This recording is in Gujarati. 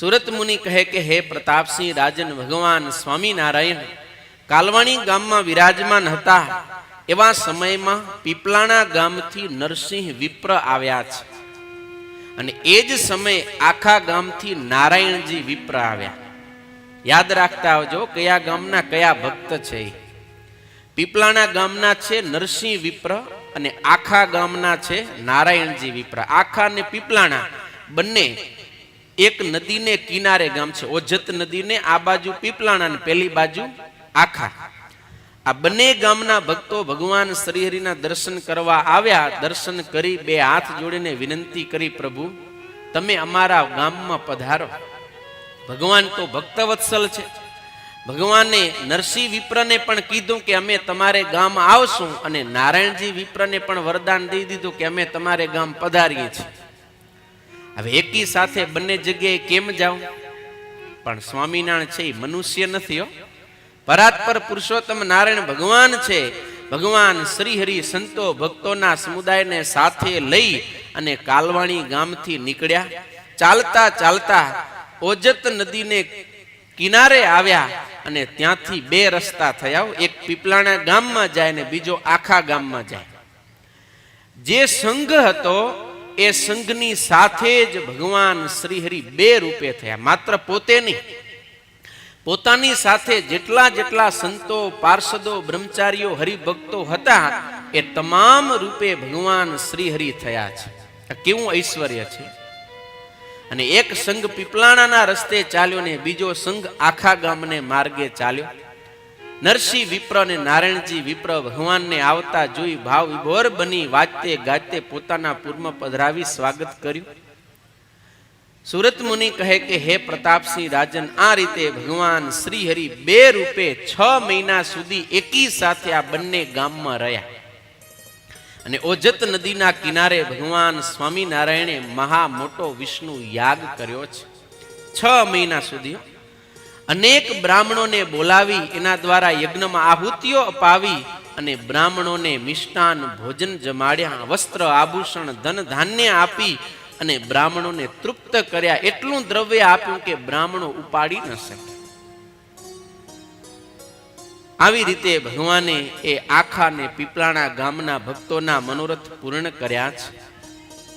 સુરત મુનિ કહે કે હે પ્રતાપસિંહ રાજન ભગવાન સ્વામિનારાયણ કાલવાણી ગામમાં વિરાજમાન હતા એવા સમયમાં પીપલાણા ગામથી નરસિંહ વિપ્ર આવ્યા છે અને એ જ સમયે આખા ગામથી નારાયણજી વિપ્ર આવ્યા. યાદ રાખતા આવજો કયા ગામના કયા ભક્ત છે. પીપલાણા ગામના છે નરસિંહ વિપ્ર અને આખા ગામના છે નારાયણજી વિપ્ર. આખા અને પીપલાણા બંને એક નદીને કિનારે ગામ છે. ઓજત નદીને આ બાજુ પીપલાણા અને પેલી બાજુ આખા. આ બંને ગામના ભક્તો ભગવાન શ્રીહરિના દર્શન કરવા આવ્યા. દર્શન કરી બે હાથ જોડીને વિનંતી કરી, પ્રભુ તમે અમારા ગામમાં પધારો. ભગવાન તો ભક્તવત્સલ છે. ભગવાને નરસિંહ વિપ્રને પણ કીધું કે અમે તમારે ગામ આવશું અને નારાયણજી વિપ્રને પણ વરદાન દઈ દીધું કે અમે તમારે ગામ પધારીએ છીએ. હવે એકી સાથે બંને જગ્યાએ કેમ જાવ? પણ સ્વામિનારાયણ છે એ મનુષ્ય નથી હો. પરાત્પર પુરુષોત્તમ નારાયણ ભગવાન છે. ભગવાન શ્રીહરિ સંતો ભક્તોના સમુદાયને સાથે લઈ અને કાલવાણી ગામથી નીકળ્યા. ચાલતા ચાલતા ઓજત નદીને કિનારે આવ્યા અને ત્યાંથી બે રસ્તા થયા. એક પીપલાણા ગામમાં જાય અને બીજો આખા ગામમાં જાય. જે સંઘ હતો એ સંઘની સાથે જ ભગવાન શ્રીહરિ બે રૂપે થયા. માત્ર પોતે નહીં, પોતાની સાથે જેટલા જેટલા સંતો પાર્ષદો બ્રહ્મચારીઓ હરિભક્તો હતા એ તમામ રૂપે ભગવાન શ્રીહરિ થયા છે. કેવું ઐશ્વર્ય છે. અને એક સંઘ પીપલાણાના રસ્તે ચાલ્યો ને બીજો સંઘ આખા ગામને માર્ગે ચાલ્યો. નરસિંહ વિપ્ર અને નારાયણજી વિપ્ર ભગવાનને આવતા જોઈ ભાવ વિભોર બની વાજતે ગાજતે પોતાના પૂરમાં પધરાવી સ્વાગત કર્યું. સુરત મુનિ કહે કે હે પ્રતાપસિંહ રાજન, આ રીતે ભગવાન શ્રીહરિ બે રૂપે 6 મહિના સુધી એકી સાથે આ બંને ગામમાં રહ્યા. અને ઓજત નદીના કિનારે ભગવાન સ્વામિનારાયણે મહા મોટો વિષ્ણુ યાગ કર્યો છે. 6 મહિના સુધી અનેક બ્રાહ્મણોને બોલાવી એના દ્વારા યજ્ઞમાં આહુતિઓ અપાવી અને બ્રાહ્મણોને મિષ્ટાન ભોજન જમાડ્યા. વસ્ત્ર આભૂષણ ધન ધાન્ય આપી અને બ્રાહ્મણોને તૃપ્ત કર્યા. એટલું દ્રવ્ય આપ્યું કે બ્રાહ્મણો ઉપાડી ન શકે. આવી રીતે ભગવાને એ આખા ને પીપલાણા ગામના ભક્તોના મનોરથ પૂર્ણ કર્યા છે.